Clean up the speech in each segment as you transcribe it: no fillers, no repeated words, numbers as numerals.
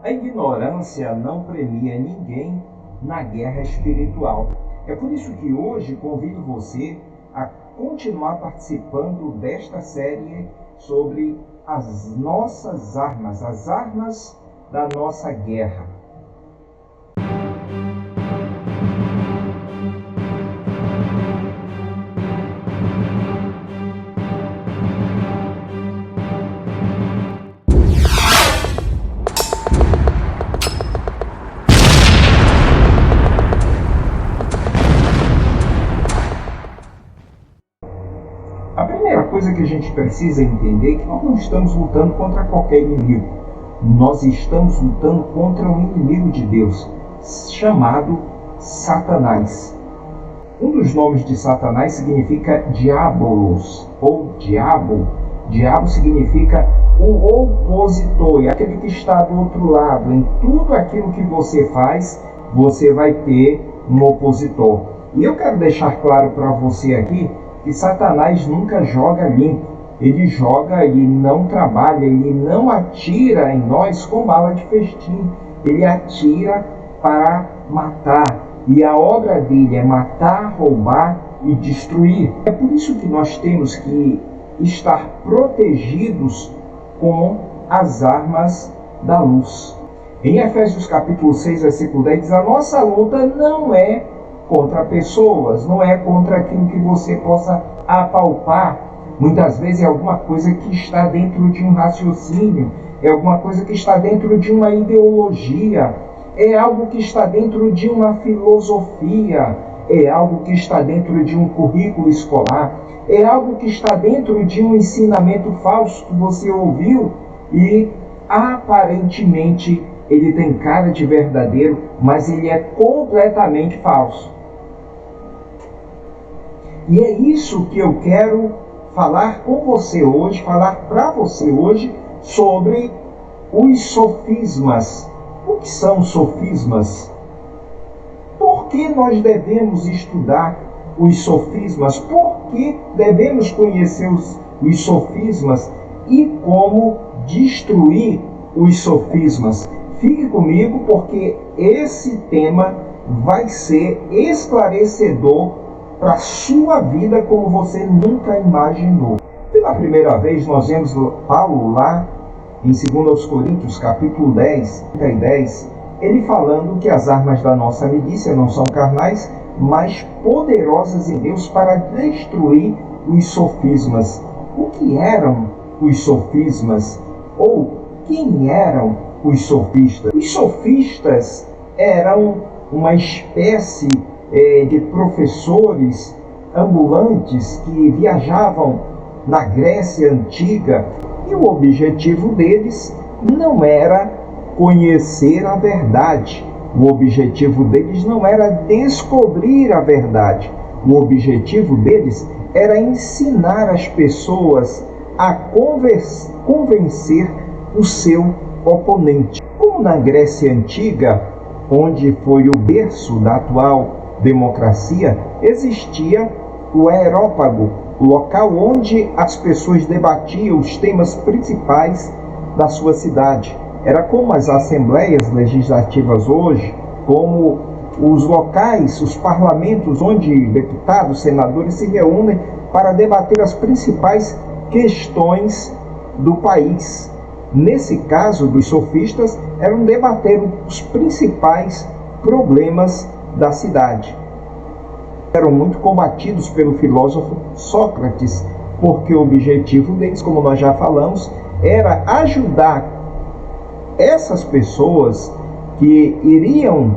A ignorância não premia ninguém na guerra espiritual. É por isso que hoje convido você a continuar participando desta série sobre as nossas armas, as armas da nossa guerra. A primeira coisa que a gente precisa entender é que nós não estamos lutando contra qualquer inimigo. Nós estamos lutando contra um inimigo de Deus, chamado Satanás. Um dos nomes de Satanás significa Diabolos, ou Diabo. Diabo significa o opositor, aquele que está do outro lado. Em tudo aquilo que você faz, você vai ter um opositor. E eu quero deixar claro para você aqui que Satanás nunca joga limpo. Ele joga e não trabalha, ele não atira em nós com bala de festim. Ele atira para matar. E a obra dele é matar, roubar e destruir. É por isso que nós temos que estar protegidos com as armas da luz. Em Efésios capítulo 6, versículo 10, diz: a nossa luta não é contra pessoas, não é contra aquilo que você possa apalpar. Muitas vezes é alguma coisa que está dentro de um raciocínio, é alguma coisa que está dentro de uma ideologia, é algo que está dentro de uma filosofia, é algo que está dentro de um currículo escolar, é algo que está dentro de um ensinamento falso que você ouviu e aparentemente ele tem cara de verdadeiro, mas ele é completamente falso. E é isso que eu quero falar com você hoje, falar para você hoje sobre os sofismas. O que são sofismas? Por que nós devemos estudar os sofismas? Por que devemos conhecer os sofismas e como destruir os sofismas? Fique comigo, porque esse tema vai ser esclarecedor para a sua vida como você nunca imaginou. Pela primeira vez nós vemos Paulo lá em 2 Coríntios capítulo 10, ele falando que as armas da nossa milícia não são carnais, mas poderosas em Deus para destruir os sofismas. O que eram os sofismas? Ou quem eram os sofistas? Os sofistas eram uma espécie de professores ambulantes que viajavam na Grécia Antiga, e o objetivo deles não era conhecer a verdade, o objetivo deles não era descobrir a verdade, o objetivo deles era ensinar as pessoas a convencer o seu oponente. Como na Grécia Antiga, onde foi o berço da atual democracia, existia o Areópago, o local onde as pessoas debatiam os temas principais da sua cidade. Era como as assembleias legislativas hoje, como os locais, os parlamentos onde deputados, senadores se reúnem para debater as principais questões do país. Nesse caso dos sofistas, eram debater os principais problemas da cidade. Eram muito combatidos pelo filósofo Sócrates, porque o objetivo deles, como nós já falamos, era ajudar essas pessoas que iriam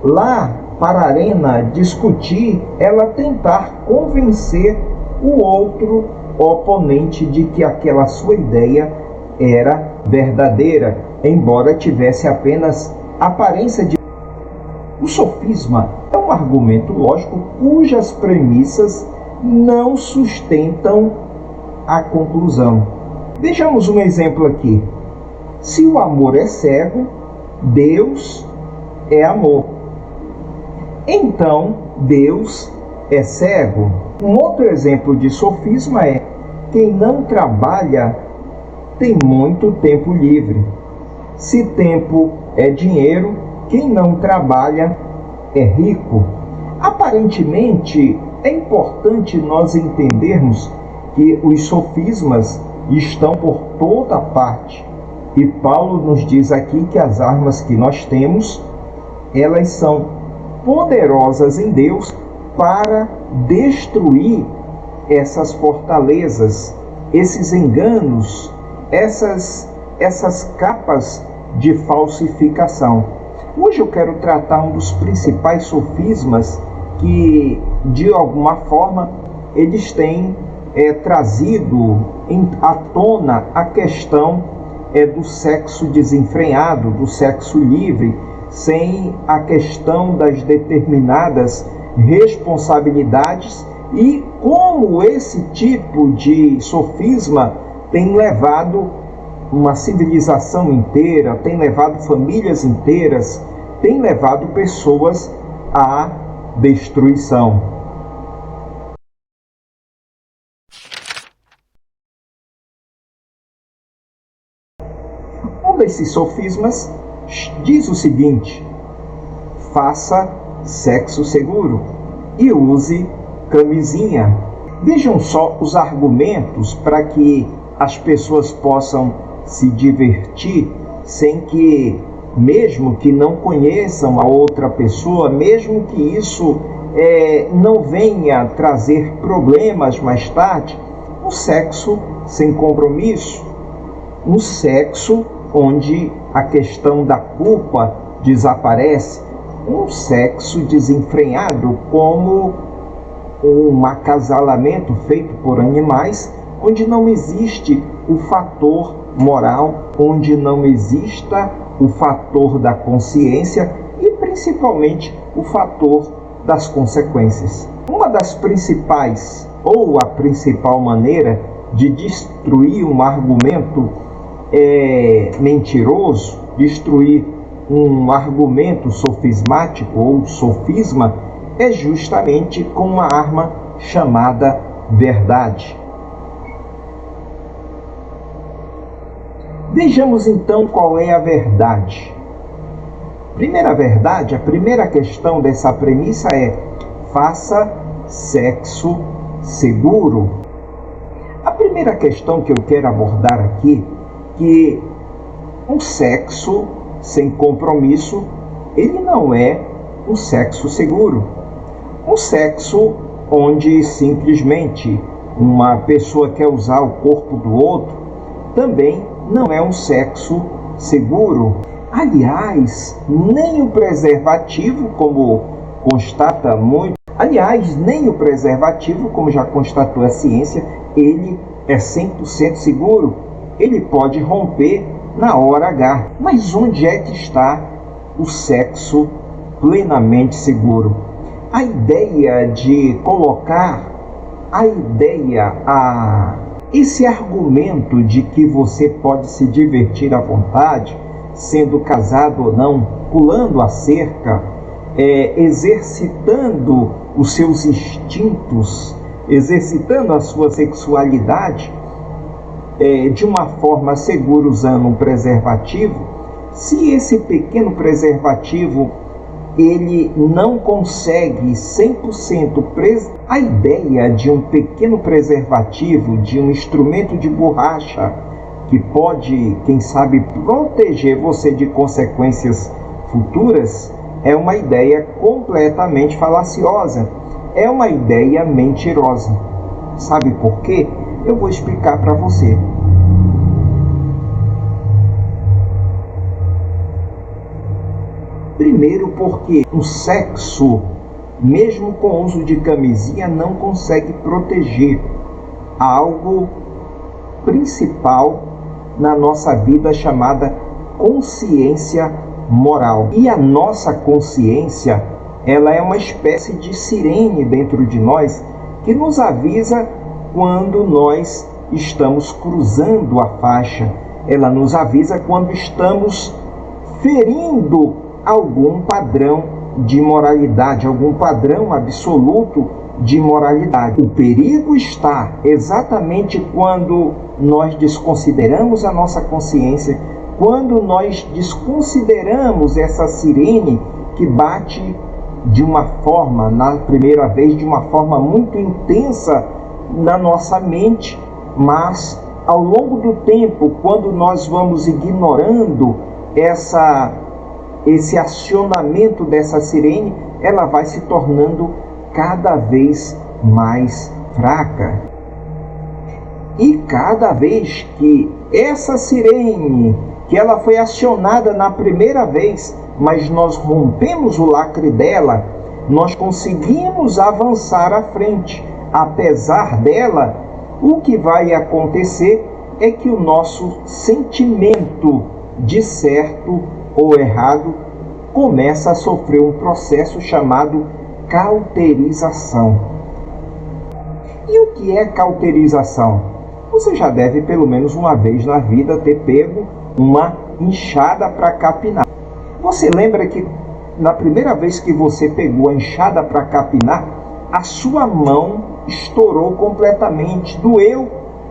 lá para a arena discutir, ela tentar convencer o outro oponente de que aquela sua ideia era verdadeira, embora tivesse apenas aparência de... O sofisma é um argumento lógico cujas premissas não sustentam a conclusão. Vejamos um exemplo aqui. Se o amor é cego, Deus é amor. Então, Deus é cego. Um outro exemplo de sofisma é: quem não trabalha tem muito tempo livre. Se tempo é dinheiro, quem não trabalha é rico. Aparentemente, é importante nós entendermos que os sofismas estão por toda parte. E Paulo nos diz aqui que as armas que nós temos, elas são poderosas em Deus para destruir essas fortalezas, esses enganos, essas capas de falsificação. Hoje eu quero tratar um dos principais sofismas que, de alguma forma, eles têm trazido à tona a questão do sexo desenfreado, do sexo livre, sem a questão das determinadas responsabilidades, e como esse tipo de sofisma tem levado uma civilização inteira, tem levado famílias inteiras, tem levado pessoas à destruição. Um desses sofismas diz o seguinte: faça sexo seguro e use camisinha. Vejam só os argumentos para que as pessoas possam se divertir sem que, mesmo que não conheçam a outra pessoa, mesmo que isso não venha trazer problemas mais tarde, um sexo sem compromisso, um sexo onde a questão da culpa desaparece, um sexo desenfreado como um acasalamento feito por animais, onde não existe o fator moral, onde não exista o fator da consciência e principalmente o fator das consequências. Uma das principais, ou a principal maneira de destruir um argumento mentiroso, destruir um argumento sofismático ou sofisma, é justamente com uma arma chamada verdade. Vejamos então qual é a verdade. A primeira questão dessa premissa é: faça sexo seguro. A primeira questão que eu quero abordar aqui, que um sexo sem compromisso, ele não é um sexo seguro. Um sexo onde simplesmente uma pessoa quer usar o corpo do outro também não é um sexo seguro. Aliás, nem o preservativo, como já constatou a ciência, ele é 100% seguro. Ele pode romper na hora H. Mas onde é que está o sexo plenamente seguro? A ideia de colocar esse argumento de que você pode se divertir à vontade, sendo casado ou não, pulando a cerca, exercitando os seus instintos, exercitando a sua sexualidade, de uma forma segura usando um preservativo, se esse pequeno preservativo ele não consegue 100% a ideia de um pequeno preservativo, de um instrumento de borracha que pode, quem sabe, proteger você de consequências futuras, é uma ideia completamente falaciosa, é uma ideia mentirosa. Sabe por quê? Eu vou explicar para você. Primeiro, porque o sexo, mesmo com o uso de camisinha, não consegue proteger algo principal na nossa vida chamada consciência moral. E a nossa consciência, ela é uma espécie de sirene dentro de nós que nos avisa quando nós estamos cruzando a faixa. Ela nos avisa quando estamos ferindo algum padrão de moralidade, algum padrão absoluto de moralidade. O perigo está exatamente quando nós desconsideramos a nossa consciência, quando nós desconsideramos essa sirene que bate de uma forma, na primeira vez, de uma forma muito intensa na nossa mente, mas ao longo do tempo, quando nós vamos ignorando esse acionamento dessa sirene, ela vai se tornando cada vez mais fraca. E cada vez que essa sirene, que ela foi acionada na primeira vez, mas nós rompemos o lacre dela, nós conseguimos avançar à frente. Apesar dela, o que vai acontecer é que o nosso sentimento de certo ou errado começa a sofrer um processo chamado cauterização. E o que é cauterização? Você já deve, pelo menos uma vez na vida, ter pego uma enxada para capinar. Você lembra que na primeira vez que você pegou a enxada para capinar, a sua mão estourou completamente, doeu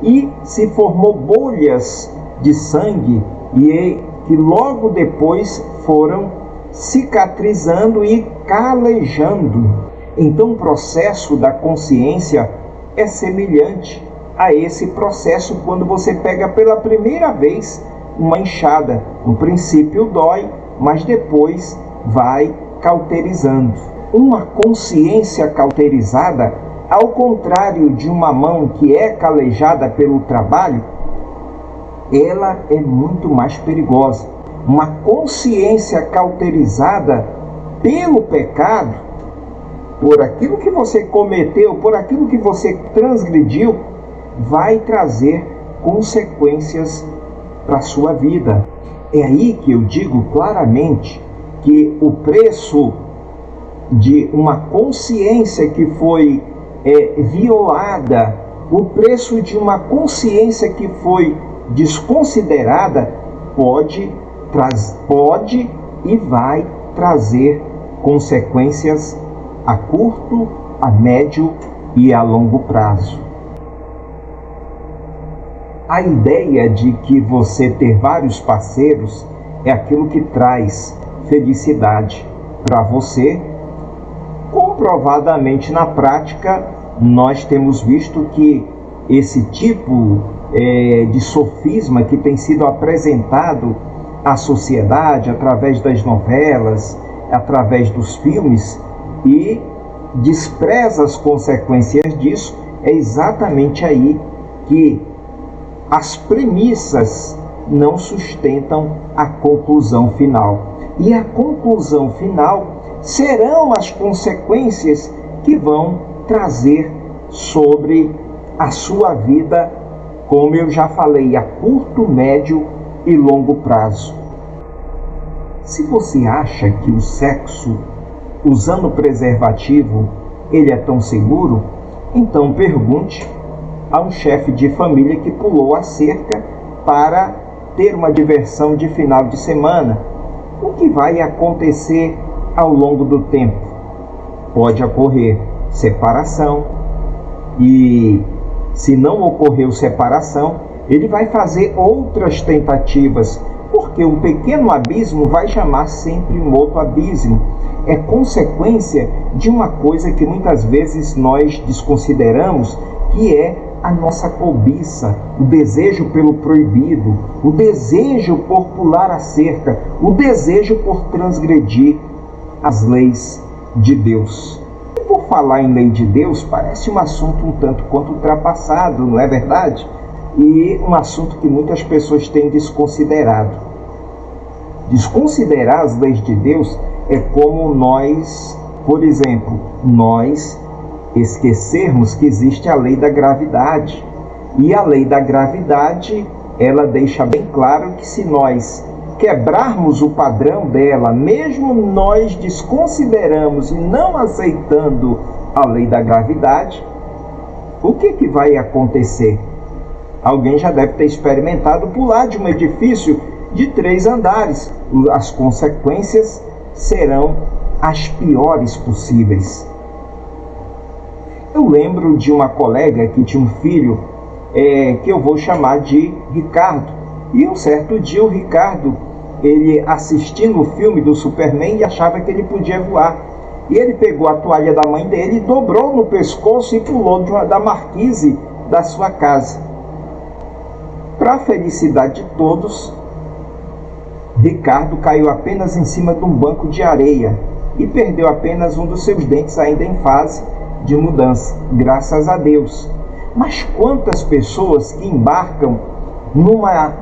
e se formou bolhas de sangue e que logo depois foram cicatrizando e calejando. Então o processo da consciência é semelhante a esse processo quando você pega pela primeira vez uma enxada. No princípio dói, mas depois vai cauterizando. Uma consciência cauterizada, ao contrário de uma mão que é calejada pelo trabalho, ela é muito mais perigosa. Uma consciência cauterizada pelo pecado, por aquilo que você cometeu, por aquilo que você transgrediu, vai trazer consequências para a sua vida. É aí que eu digo claramente que o preço de uma consciência que foi violada, o preço de uma consciência que foi desconsiderada, pode e vai trazer consequências a curto, a médio e a longo prazo. A ideia de que você ter vários parceiros é aquilo que traz felicidade para você. Comprovadamente na prática, nós temos visto que esse tipo de sofisma que tem sido apresentado à sociedade através das novelas, através dos filmes, e despreza as consequências disso, é exatamente aí que as premissas não sustentam a conclusão final. E a conclusão final serão as consequências que vão trazer sobre a sua vida, como eu já falei, a curto, médio e longo prazo. Se você acha que o sexo usando preservativo ele é tão seguro, então pergunte a um chefe de família que pulou a cerca para ter uma diversão de final de semana. O que vai acontecer ao longo do tempo? Pode ocorrer separação, e se não ocorreu separação, ele vai fazer outras tentativas, porque um pequeno abismo vai chamar sempre um outro abismo. É consequência de uma coisa que muitas vezes nós desconsideramos, que é a nossa cobiça, o desejo pelo proibido, o desejo por pular a cerca, o desejo por transgredir as leis de Deus. E por falar em lei de Deus, parece um assunto um tanto quanto ultrapassado, não é verdade? E um assunto que muitas pessoas têm desconsiderado. Desconsiderar as leis de Deus é como nós, por exemplo, nós esquecermos que existe a lei da gravidade. E a lei da gravidade, ela deixa bem claro que se nós quebrarmos o padrão dela, mesmo nós desconsideramos e não aceitando a lei da gravidade, o que vai acontecer? Alguém já deve ter experimentado pular de um edifício de 3 andares. As consequências serão as piores possíveis. Eu lembro de uma colega que tinha um filho que eu vou chamar de Ricardo. E um certo dia o Ricardo, ele assistindo o filme do Superman e achava que ele podia voar. E ele pegou a toalha da mãe dele, dobrou no pescoço e pulou da marquise da sua casa. Para a felicidade de todos, Ricardo caiu apenas em cima de um banco de areia e perdeu apenas um dos seus dentes ainda em fase de mudança, graças a Deus. Mas quantas pessoas que embarcam numa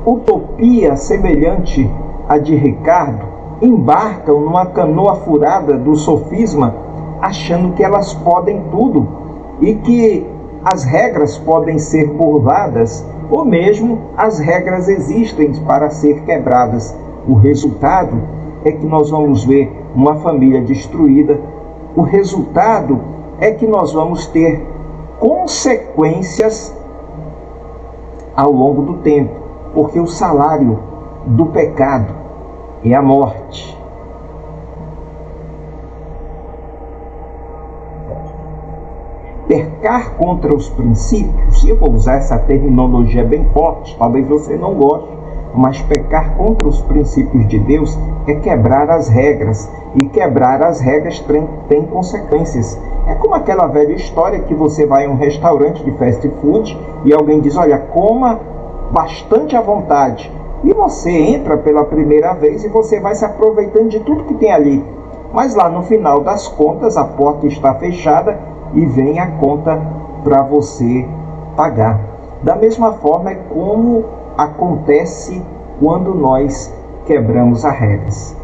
utopia semelhante à de Ricardo, embarcam numa canoa furada do sofisma, achando que elas podem tudo e que as regras podem ser burladas, ou mesmo as regras existem para ser quebradas. O resultado é que nós vamos ver uma família destruída. O resultado é que nós vamos ter consequências ao longo do tempo, porque o salário do pecado é a morte. Pecar contra os princípios, eu vou usar essa terminologia bem forte, talvez você não goste, mas pecar contra os princípios de Deus é quebrar as regras, e quebrar as regras tem consequências. É como aquela velha história que você vai a um restaurante de fast food e alguém diz, olha, coma bastante à vontade. E você entra pela primeira vez e você vai se aproveitando de tudo que tem ali. Mas lá no final das contas a porta está fechada e vem a conta para você pagar. Da mesma forma é como acontece quando nós quebramos as regras.